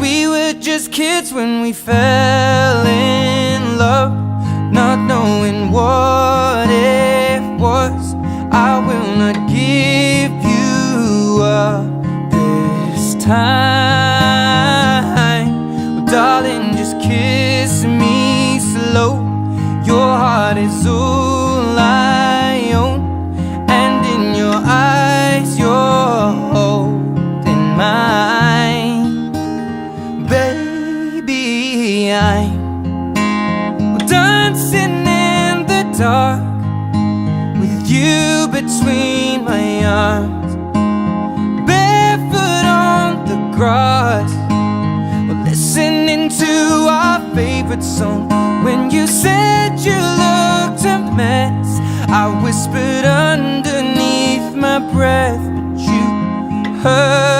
we were just kids when we fell in love, not knowing what it was. I will not give you up this time. Well, darling, just kiss me slow. Your heart is all I own, and in your eyes you're holding mine. Baby, I'm dancing in the dark with you between my arms, barefoot on the grass, we're listening to our favorite song. When you said you looked a mess, I whispered underneath my breath, but you heard